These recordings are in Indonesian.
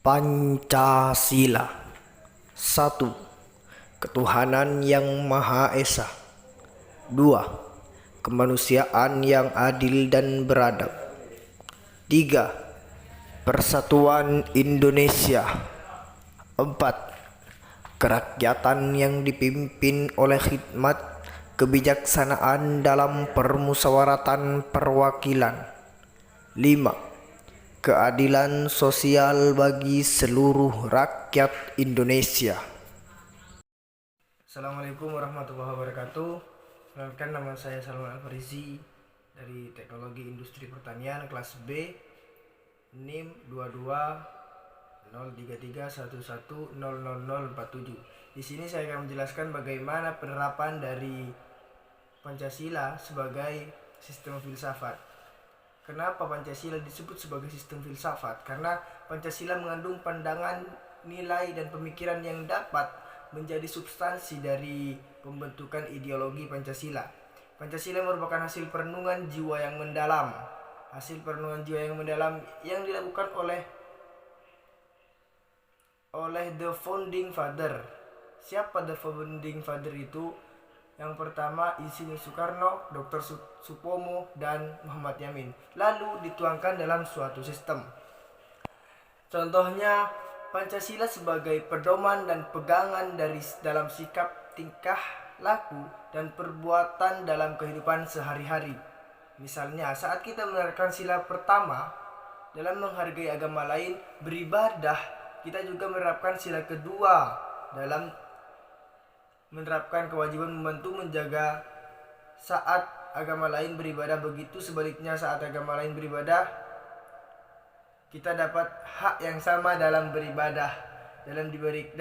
Pancasila. 1. Ketuhanan yang Maha Esa. 2. Kemanusiaan yang adil dan beradab. 3. Persatuan Indonesia. 4. Kerakyatan yang dipimpin oleh khidmat kebijaksanaan dalam permusyawaratan perwakilan. 5. Keadilan sosial bagi seluruh rakyat Indonesia. Assalamualaikum warahmatullahi wabarakatuh. Perkenalkan, nama saya Salman Al-Farizi dari Teknologi Industri Pertanian kelas B, NIM 220331100047. Di sini saya akan menjelaskan bagaimana penerapan dari Pancasila sebagai sistem filsafat. Kenapa Pancasila disebut sebagai sistem filsafat? Karena Pancasila mengandung pandangan, nilai, dan pemikiran yang dapat menjadi substansi dari pembentukan ideologi Pancasila. Pancasila merupakan hasil perenungan jiwa yang mendalam. Hasil perenungan jiwa yang mendalam yang dilakukan oleh the founding father. Siapa the founding father itu? Yang pertama Insinyur Soekarno, Dr. Supomo, dan Muhammad Yamin. Lalu dituangkan dalam suatu sistem. Contohnya Pancasila sebagai pedoman dan pegangan dalam sikap, tingkah laku, dan perbuatan dalam kehidupan sehari-hari. Misalnya saat kita menerapkan sila pertama dalam menghargai agama lain, beribadah, kita juga menerapkan sila kedua dalam menerapkan kewajiban membantu menjaga saat agama lain beribadah. Begitu sebaliknya, saat agama lain beribadah, kita dapat hak yang sama dalam beribadah dan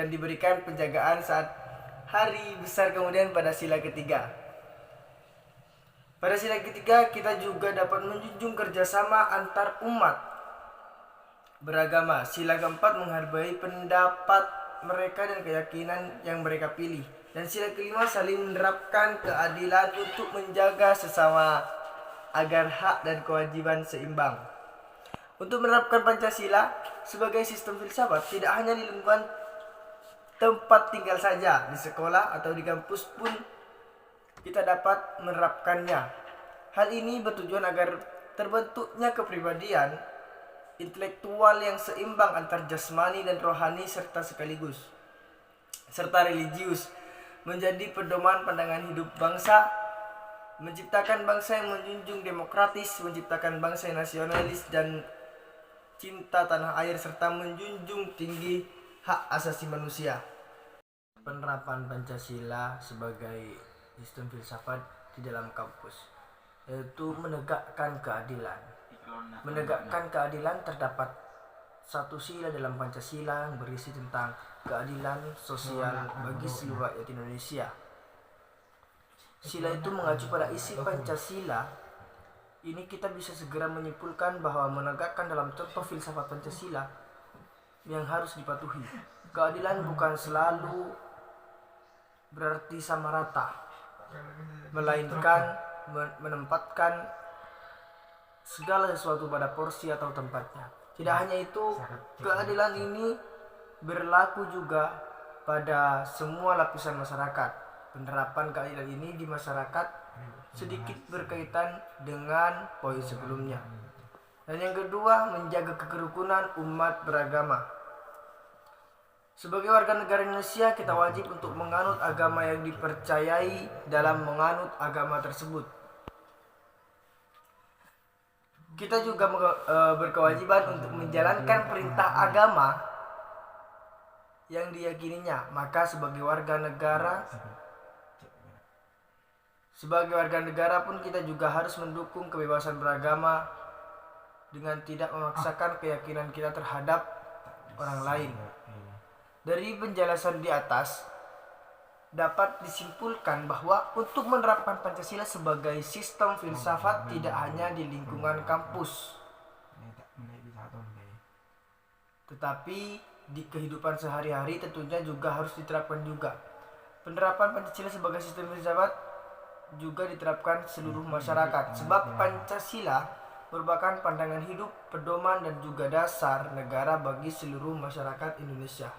diberikan penjagaan saat hari besar. Kemudian pada sila ketiga, kita juga dapat menjunjung kerjasama antar umat beragama. Sila keempat menghargai pendapat mereka dan keyakinan yang mereka pilih. Dan sila kelima saling menerapkan keadilan untuk menjaga sesama agar hak dan kewajiban seimbang. Untuk menerapkan Pancasila sebagai sistem filsafat tidak hanya di lingkungan tempat tinggal saja, di sekolah atau di kampus pun kita dapat menerapkannya. Hal ini bertujuan agar terbentuknya kepribadian intelektual yang seimbang antar jasmani dan rohani serta religius, menjadi pedoman pandangan hidup bangsa, menciptakan bangsa yang menjunjung demokratis, menciptakan bangsa yang nasionalis dan cinta tanah air, serta menjunjung tinggi hak asasi manusia. Penerapan Pancasila sebagai sistem filsafat di dalam kampus yaitu menegakkan keadilan. Menegakkan keadilan terdapat satu sila dalam Pancasila yang berisi tentang keadilan sosial bagi seluruh rakyat Indonesia. Sila itu mengacu pada isi Pancasila. Ini kita bisa segera menyimpulkan bahwa menegakkan dalam contoh filsafat Pancasila yang harus dipatuhi. Keadilan bukan selalu berarti sama rata, melainkan menempatkan segala sesuatu pada porsi atau tempatnya. Tidak hanya itu, keadilan ini berlaku juga pada semua lapisan masyarakat. Penerapan keadilan ini di masyarakat sedikit berkaitan dengan poin sebelumnya. Dan yang kedua, menjaga kerukunan umat beragama. Sebagai warga negara Indonesia, kita wajib untuk menganut agama yang dipercayai dalam menganut agama tersebut. Kita juga berkewajiban untuk menjalankan perintah agama yang diyakininya. Maka sebagai warga negara pun kita juga harus mendukung kebebasan beragama dengan tidak memaksakan keyakinan kita terhadap orang lain. Dari penjelasan di atas dapat disimpulkan bahwa untuk menerapkan Pancasila sebagai sistem filsafat tidak hanya di lingkungan kampus, tetapi di kehidupan sehari-hari tentunya juga harus diterapkan juga. Penerapan Pancasila sebagai sistem filsafat juga diterapkan seluruh masyarakat, sebab Pancasila merupakan pandangan hidup, pedoman, dan juga dasar negara bagi seluruh masyarakat Indonesia.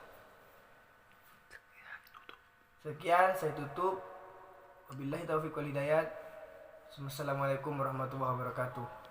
Sekian, saya tutup. Wabillahi taufiq wal hidayat. Wassalamualaikum warahmatullahi wabarakatuh.